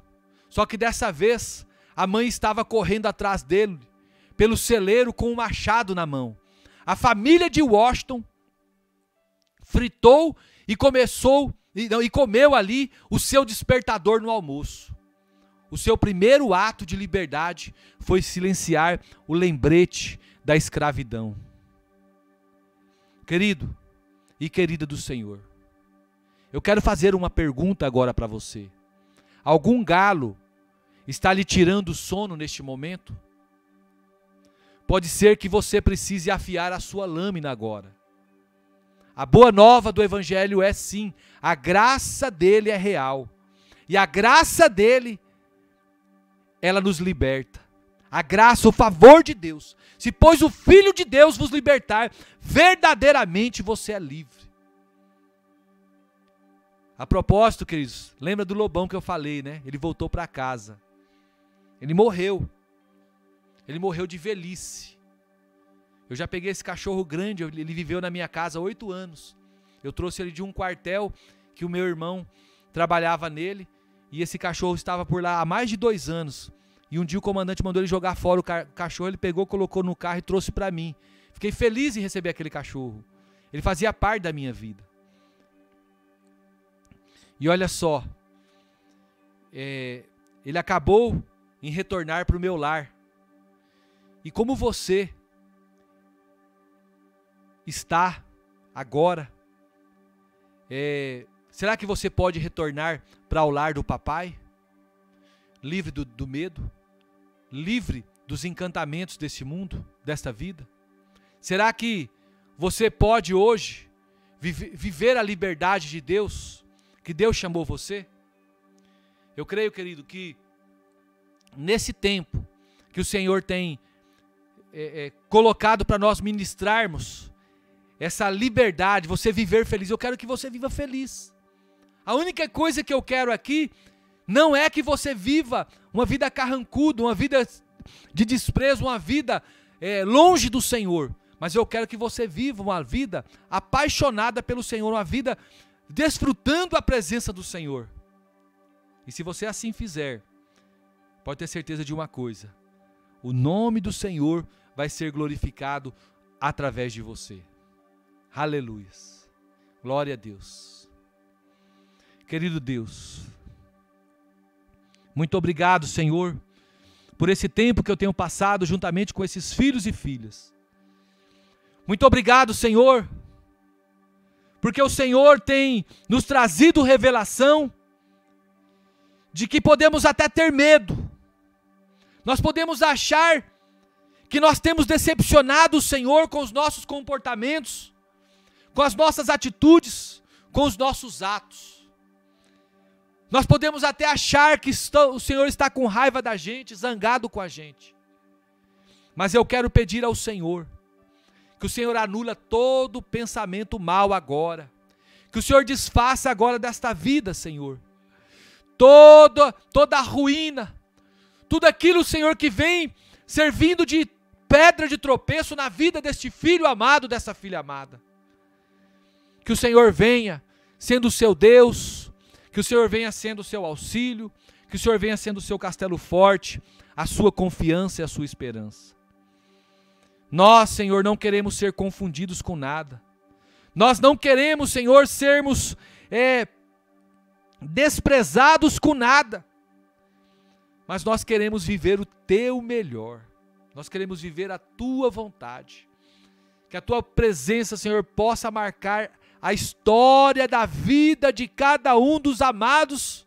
[SPEAKER 1] Só que dessa vez, a mãe estava correndo atrás dele, pelo celeiro com um machado na mão. A família de Washington fritou e comeu ali o seu despertador no almoço. O seu primeiro ato de liberdade foi silenciar o lembrete da escravidão. Querido e querida do Senhor, eu quero fazer uma pergunta agora para você. Algum galo está lhe tirando o sono neste momento? Pode ser que você precise afiar a sua lâmina agora. A boa nova do Evangelho é sim, a graça dele é real. E a graça dele, ela nos liberta. A graça, o favor de Deus. Se pois o Filho de Deus vos libertar, verdadeiramente você é livre. A propósito, queridos, lembra do lobão que eu falei, né? Ele voltou para casa. Ele morreu. Ele morreu de velhice. Eu já peguei esse cachorro grande, ele viveu na minha casa 8 anos. Eu trouxe ele de um quartel que o meu irmão trabalhava nele. E esse cachorro estava por lá há mais de 2 anos. E um dia o comandante mandou ele jogar fora o cachorro, ele pegou, colocou no carro e trouxe para mim. Fiquei feliz em receber aquele cachorro. Ele fazia parte da minha vida. E olha só, ele acabou em retornar para o meu lar. E como você está agora, será que você pode retornar para o lar do papai? Livre do medo? Livre dos encantamentos desse mundo, desta vida? Será que você pode hoje viver a liberdade de Deus, que Deus chamou você? Eu creio, querido, que nesse tempo que o Senhor tem colocado para nós ministrarmos essa liberdade, você viver feliz, eu quero que você viva feliz. A única coisa que eu quero aqui não é que você viva uma vida carrancuda, uma vida de desprezo, uma vida longe do Senhor, mas eu quero que você viva uma vida apaixonada pelo Senhor, uma vida desfrutando a presença do Senhor. E se você assim fizer, pode ter certeza de uma coisa: o nome do Senhor vai ser glorificado através de você. Aleluia. Glória a Deus. Querido Deus, muito obrigado, Senhor, por esse tempo que eu tenho passado juntamente com esses filhos e filhas. Muito obrigado, Senhor, porque o Senhor tem nos trazido revelação de que podemos até ter medo. Nós podemos achar que nós temos decepcionado o Senhor com os nossos comportamentos, com as nossas atitudes, com os nossos atos. Nós podemos até achar que o Senhor está com raiva da gente, zangado com a gente. Mas eu quero pedir ao Senhor que o Senhor anula todo pensamento mal agora. Que o Senhor desfaça agora desta vida, Senhor. Toda a ruína, tudo aquilo, Senhor, que vem servindo de pedra de tropeço na vida deste filho amado, dessa filha amada. Que o Senhor venha sendo o seu Deus, que o Senhor venha sendo o seu auxílio, que o Senhor venha sendo o seu castelo forte, a sua confiança e a sua esperança. Nós, Senhor, não queremos ser confundidos com nada. Nós não queremos, Senhor, sermos desprezados com nada. Mas nós queremos viver o teu melhor. Nós queremos viver a tua vontade. Que a tua presença, Senhor, possa marcar a história da vida de cada um dos amados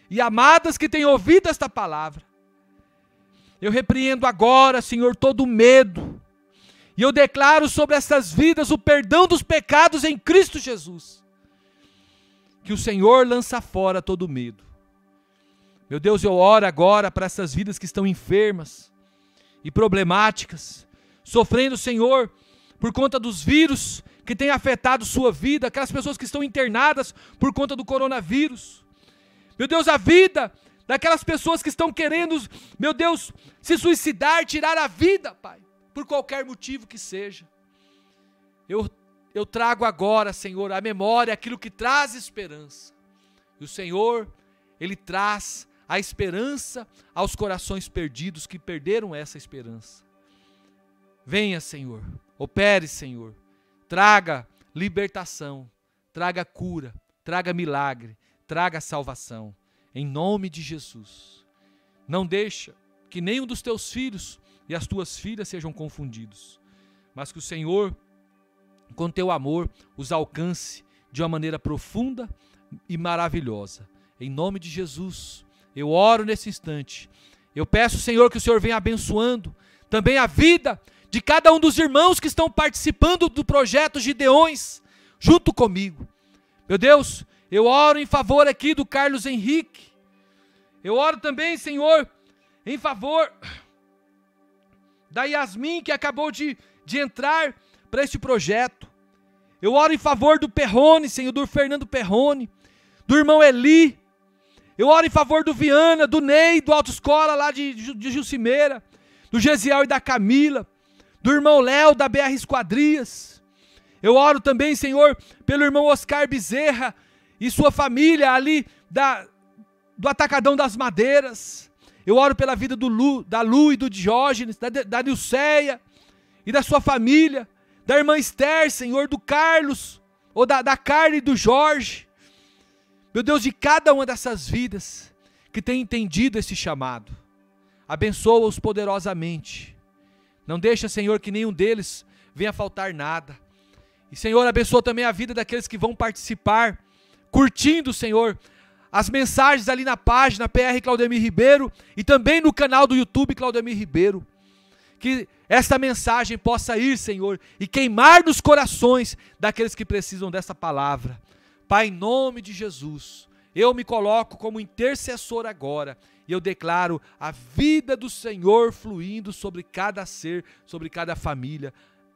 [SPEAKER 1] e amadas que têm ouvido esta palavra. Eu repreendo agora, Senhor, todo medo. E eu declaro sobre essas vidas o perdão dos pecados em Cristo Jesus. Que o Senhor lança fora todo medo. Meu Deus, eu oro agora para essas vidas que estão enfermas e problemáticas, sofrendo, Senhor, por conta dos vírus que têm afetado sua vida, aquelas pessoas que estão internadas por conta do coronavírus. Meu Deus, a vida daquelas pessoas que estão querendo, meu Deus, se suicidar, tirar a vida, Pai, por qualquer motivo que seja. Eu trago agora, Senhor, à memória aquilo que traz esperança. E o Senhor, Ele traz a esperança aos corações perdidos que perderam essa esperança. Venha, Senhor, opere, Senhor, traga libertação, traga cura, traga milagre, traga salvação, em nome de Jesus. Não deixa que nenhum dos teus filhos e as tuas filhas sejam confundidos, mas que o Senhor, com teu amor, os alcance de uma maneira profunda e maravilhosa. Em nome de Jesus, eu oro nesse instante. Eu peço, Senhor, que o Senhor venha abençoando também a vida de cada um dos irmãos que estão participando do projeto Gideões, junto comigo. Meu Deus, eu oro em favor aqui do Carlos Henrique. Eu oro também, Senhor, em favor da Yasmin, que acabou de entrar para este projeto. Eu oro em favor do Perrone, Senhor, do Fernando Perrone, do irmão Eli. Eu oro em favor do Viana, do Ney, do Autoescola lá de Jucimeira, do Gesiel e da Camila, do irmão Léo, da BR Esquadrias. Eu oro também, Senhor, pelo irmão Oscar Bezerra e sua família ali do Atacadão das Madeiras. Eu oro pela vida da Lu e do Diógenes, da Nilceia e da sua família, da irmã Esther, Senhor, do Carlos, ou da Carla e do Jorge. Meu Deus, de cada uma dessas vidas que tem entendido esse chamado, abençoa-os poderosamente. Não deixa, Senhor, que nenhum deles venha faltar nada. E, Senhor, abençoa também a vida daqueles que vão participar, curtindo, Senhor, as mensagens ali na página PR Claudemir Ribeiro e também no canal do YouTube Claudemir Ribeiro. Que esta mensagem possa ir, Senhor, e queimar nos corações daqueles que precisam dessa palavra. Pai, em nome de Jesus, eu me coloco como intercessor agora e eu declaro a vida do Senhor fluindo sobre cada ser, sobre cada família,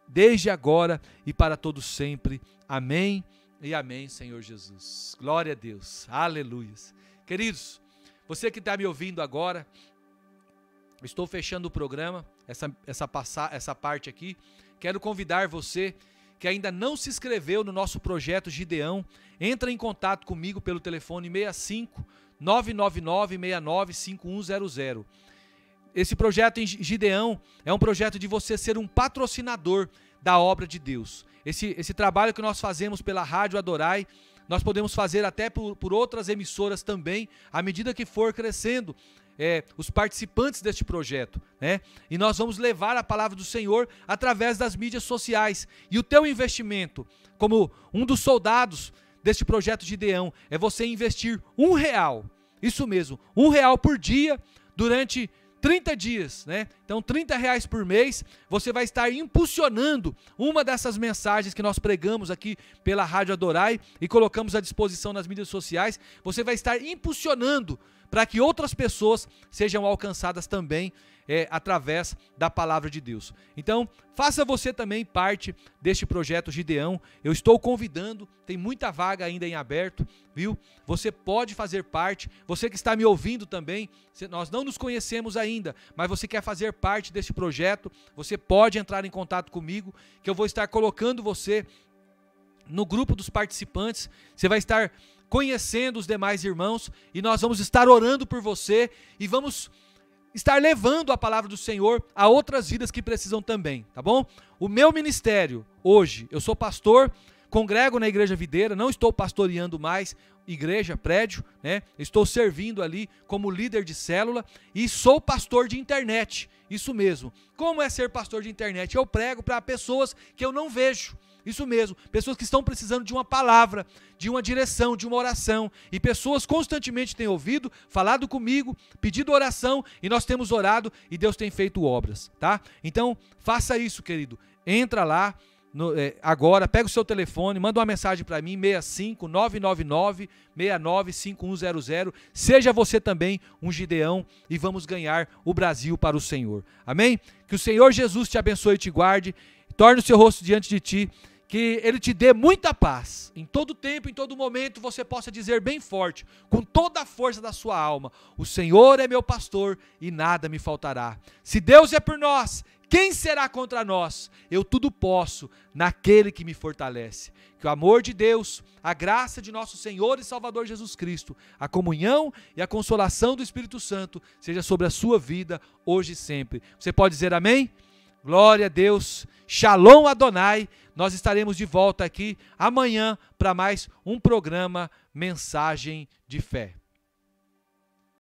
[SPEAKER 1] desde agora e para todos sempre. Amém e amém, Senhor Jesus. Glória a Deus. Aleluias. Queridos, você que está me ouvindo agora, estou fechando o programa, essa parte aqui. Quero convidar você que ainda não se inscreveu no nosso projeto Gideão, entra em contato comigo pelo telefone 65 999 69 5100. Esse projeto em Gideão é um projeto de você ser um patrocinador da obra de Deus. Esse trabalho que nós fazemos pela Rádio Adorai, nós podemos fazer até por outras emissoras também, à medida que for crescendo os participantes deste projeto, né? E nós vamos levar a palavra do Senhor através das mídias sociais. E o teu investimento, como um dos soldados deste projeto Gideão, é você investir R$1, isso mesmo, R$1 por dia, durante 30 dias, né? Então R$30 por mês, você vai estar impulsionando uma dessas mensagens que nós pregamos aqui pela Rádio Adorai e colocamos à disposição nas mídias sociais. Você vai estar impulsionando para que outras pessoas sejam alcançadas também através da palavra de Deus. Então, faça você também parte deste projeto Gideão. Eu estou convidando, tem muita vaga ainda em aberto, viu? Você pode fazer parte, você que está me ouvindo também, nós não nos conhecemos ainda, mas você quer fazer parte deste projeto, você pode entrar em contato comigo, que eu vou estar colocando você no grupo dos participantes. Você vai estar conhecendo os demais irmãos e nós vamos estar orando por você e vamos estar levando a palavra do Senhor a outras vidas que precisam também, tá bom? O meu ministério hoje, eu sou pastor, congrego na Igreja Videira, não estou pastoreando mais igreja, prédio, né? Estou servindo ali como líder de célula e sou pastor de internet, isso mesmo. Como é ser pastor de internet? Eu prego para pessoas que eu não vejo. Isso mesmo, pessoas que estão precisando de uma palavra, de uma direção, de uma oração. E pessoas constantemente têm ouvido, falado comigo, pedido oração, e nós temos orado e Deus tem feito obras, tá? Então, faça isso, querido. Entra lá agora, pega o seu telefone, manda uma mensagem para mim, 65 999 69 5100. Seja você também um Gideão e vamos ganhar o Brasil para o Senhor. Amém? Que o Senhor Jesus te abençoe e te guarde, torne o seu rosto diante de ti, que Ele te dê muita paz, em todo tempo, em todo momento, você possa dizer bem forte, com toda a força da sua alma, o Senhor é meu pastor e nada me faltará. Se Deus é por nós, quem será contra nós? Eu tudo posso naquele que me fortalece. Que o amor de Deus, a graça de nosso Senhor e Salvador Jesus Cristo, a comunhão e a consolação do Espírito Santo, seja sobre a sua vida, hoje e sempre. Você pode dizer amém? Glória a Deus, Shalom Adonai. Nós estaremos de volta aqui amanhã para mais um programa Mensagem de Fé.